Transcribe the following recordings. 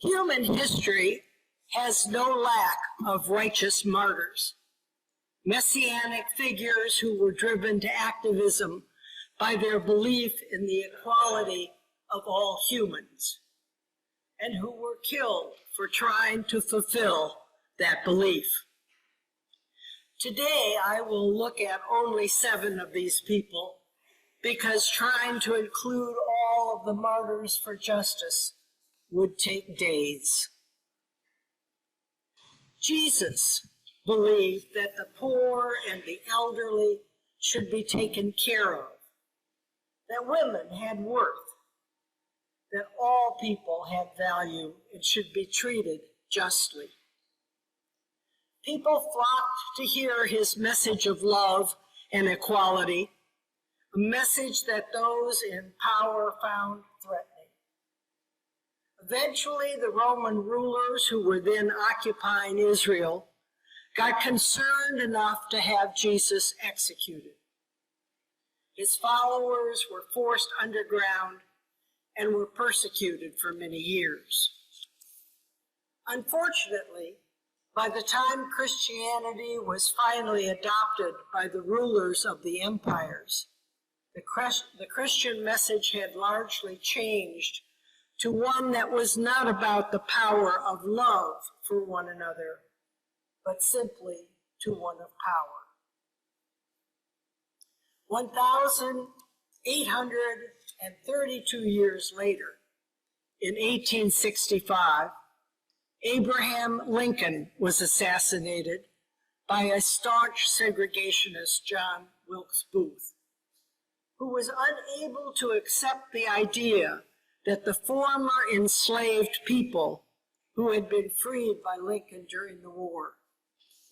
Human history has no lack of righteous martyrs, messianic figures who were driven to activism by their belief in the equality of all humans, and who were killed for trying to fulfill that belief. Today, I will look at only 7 of these people, because trying to include all of the martyrs for justice would take days. Jesus believed that the poor and the elderly should be taken care of, that women had worth, that all people had value and should be treated justly. People flocked to hear his message of love and equality, a message that those in power found threatening. Eventually, the Roman rulers who were then occupying Israel got concerned enough to have Jesus executed. His followers were forced underground and were persecuted for many years. Unfortunately, by the time Christianity was finally adopted by the rulers of the empires, the Christian message had largely changed to one that was not about the power of love for one another, but simply to one of power. 1,832 years later, in 1865, Abraham Lincoln was assassinated by a staunch segregationist, John Wilkes Booth, who was unable to accept the idea that the former enslaved people who had been freed by Lincoln during the war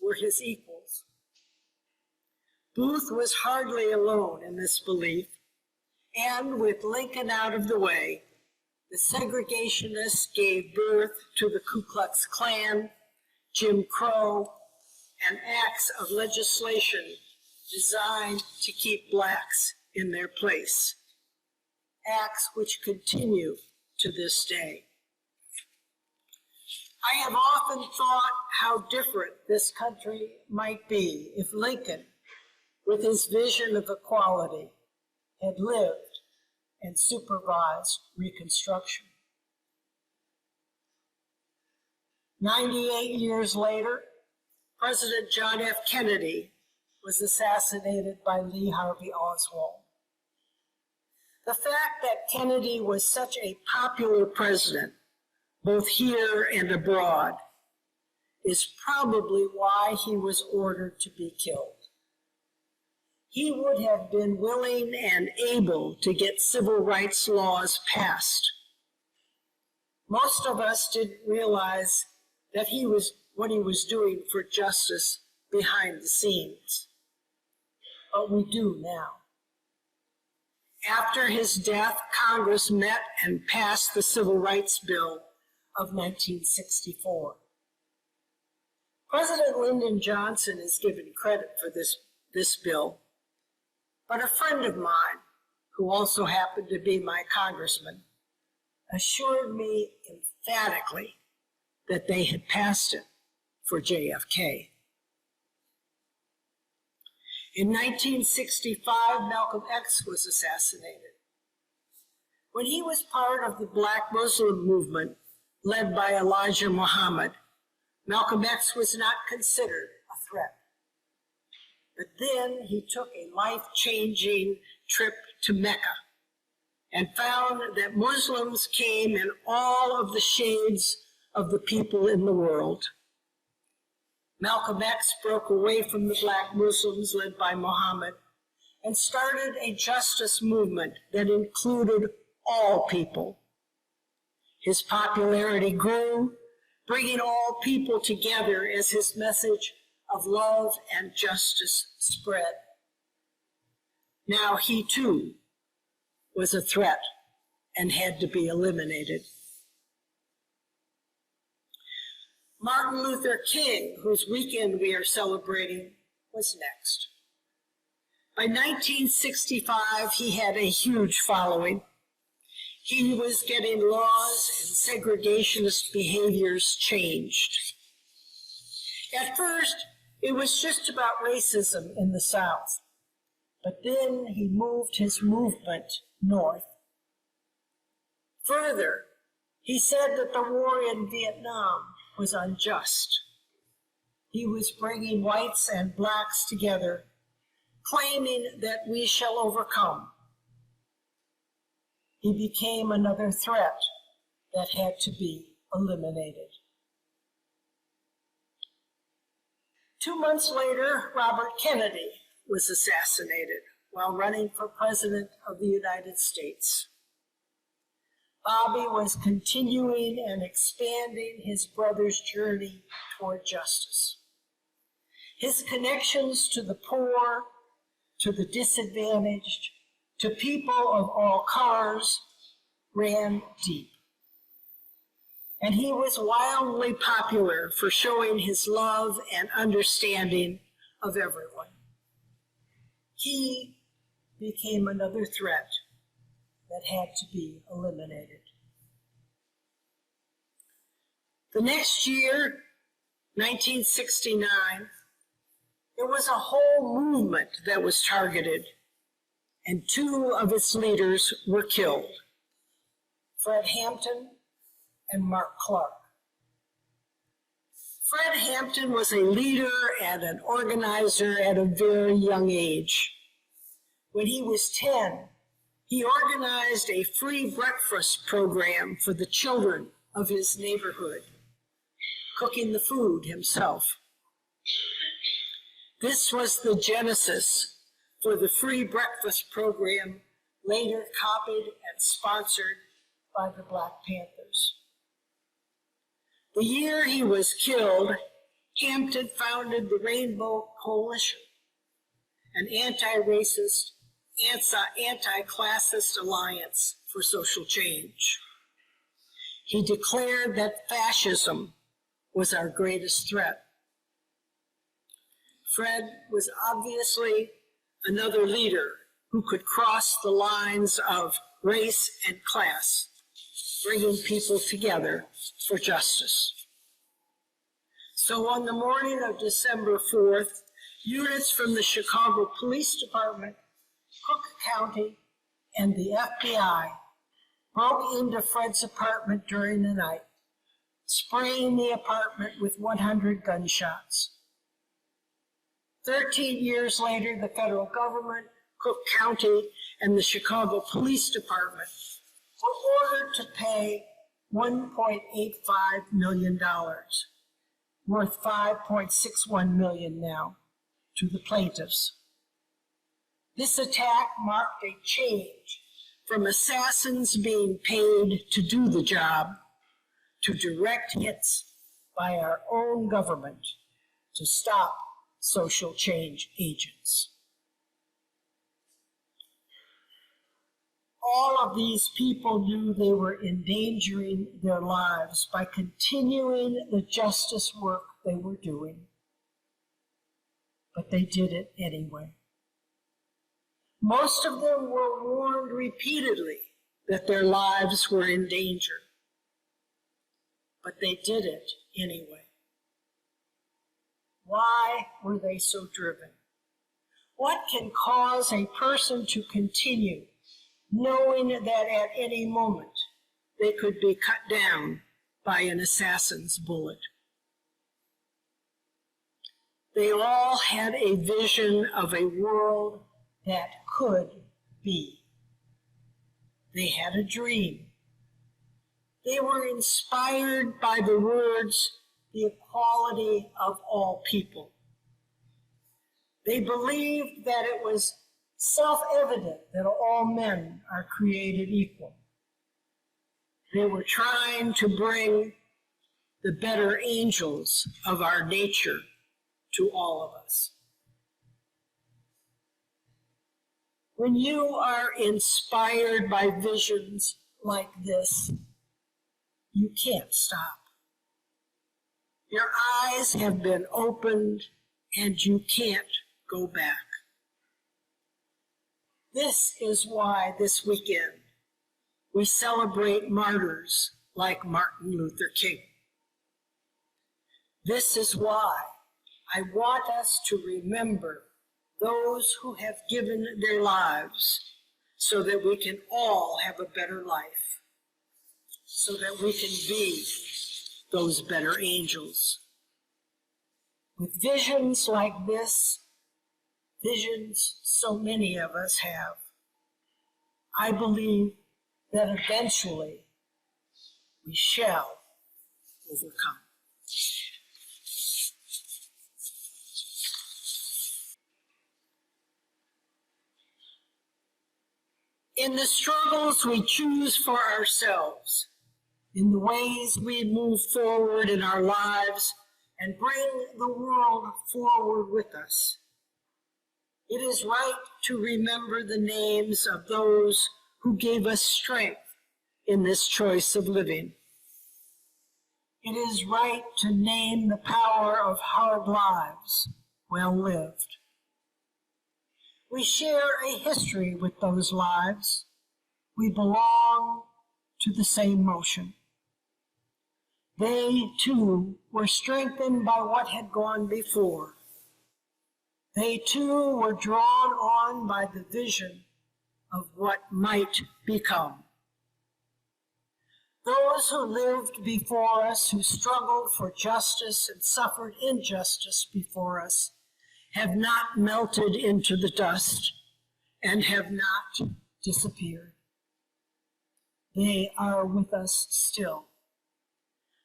were his equals. Booth was hardly alone in this belief, and with Lincoln out of the way, the segregationists gave birth to the Ku Klux Klan, Jim Crow, and acts of legislation designed to keep blacks in their place, acts which continue to this day. I have often thought how different this country might be if Lincoln, with his vision of equality, had lived and supervised Reconstruction. 98 years later, President John F. Kennedy was assassinated by Lee Harvey Oswald. The fact that Kennedy was such a popular president, both here and abroad, is probably why he was ordered to be killed. He would have been willing and able to get civil rights laws passed. Most of us didn't realize that what he was doing for justice behind the scenes, but we do now. After his death, Congress met and passed the Civil Rights Bill of 1964. President Lyndon Johnson is given credit for this bill, but a friend of mine, who also happened to be my congressman, assured me emphatically that they had passed it for JFK. In 1965, Malcolm X was assassinated. When he was part of the Black Muslim movement led by Elijah Muhammad, Malcolm X was not considered a threat. But then he took a life-changing trip to Mecca and found that Muslims came in all of the shades of the people in the world. Malcolm X broke away from the Black Muslims led by Muhammad and started a justice movement that included all people. His popularity grew, bringing all people together as his message of love and justice spread. Now he too was a threat and had to be eliminated. Martin Luther King, whose weekend we are celebrating, was next. By 1965, he had a huge following. He was getting laws and segregationist behaviors changed. At first, it was just about racism in the South, but then he moved his movement north. Further, he said that the war in Vietnam was unjust. He was bringing whites and blacks together, claiming that we shall overcome. He became another threat that had to be eliminated. 2 months later, Robert Kennedy was assassinated while running for President of the United States. Bobby was continuing and expanding his brother's journey toward justice. His connections to the poor, to the disadvantaged, to people of all colors ran deep. And he was wildly popular for showing his love and understanding of everyone. He became another threat that had to be eliminated. The next year, 1969, there was a whole movement that was targeted, and 2 of its leaders were killed, Fred Hampton and Mark Clark. Fred Hampton was a leader and an organizer at a very young age. When he was 10, he organized a free breakfast program for the children of his neighborhood, cooking the food himself. This was the genesis for the free breakfast program, later copied and sponsored by the Black Panthers. The year he was killed, Hampton founded the Rainbow Coalition, an anti-racist, anti-classist alliance for social change. He declared that fascism was our greatest threat. Fred was obviously another leader who could cross the lines of race and class, bringing people together for justice. So on the morning of December 4th, units from the Chicago Police Department, Cook County, and the FBI broke into Fred's apartment during the night, spraying the apartment with 100 gunshots. 13 years later, the federal government, Cook County, and the Chicago Police Department were ordered to pay $1.85 million, worth $5.61 million now, to the plaintiffs. This attack marked a change from assassins being paid to do the job to direct hits by our own government to stop social change agents. All of these people knew they were endangering their lives by continuing the justice work they were doing, but they did it anyway. Most of them were warned repeatedly that their lives were in danger, but they did it anyway. Why were they so driven? What can cause a person to continue knowing that at any moment they could be cut down by an assassin's bullet? They all had a vision of a world that could be. They had a dream. They were inspired by the words, the equality of all people. They believed that it was self-evident that all men are created equal. They were trying to bring the better angels of our nature to all of us. When you are inspired by visions like this, you can't stop. Your eyes have been opened and you can't go back. This is why this weekend we celebrate martyrs like Martin Luther King. This is why I want us to remember those who have given their lives so that we can all have a better life, so that we can be those better angels. With visions like this, visions so many of us have, I believe that eventually we shall overcome. In the struggles we choose for ourselves, in the ways we move forward in our lives and bring the world forward with us, it is right to remember the names of those who gave us strength in this choice of living. It is right to name the power of hard lives well lived. We share a history with those lives. We belong to the same motion. They, too, were strengthened by what had gone before. They, too, were drawn on by the vision of what might become. Those who lived before us, who struggled for justice and suffered injustice before us, have not melted into the dust and have not disappeared. They are with us still.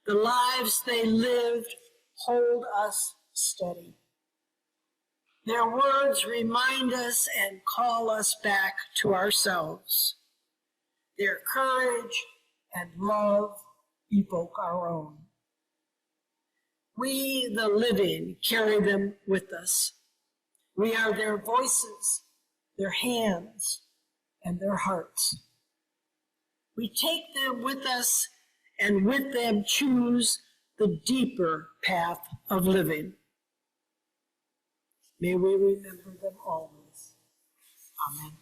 The lives they lived hold us steady. Their words remind us and call us back to ourselves. Their courage and love evoke our own. We, the living, carry them with us. We are their voices, their hands, and their hearts. We take them with us and with them choose the deeper path of living. May we remember them always. Amen.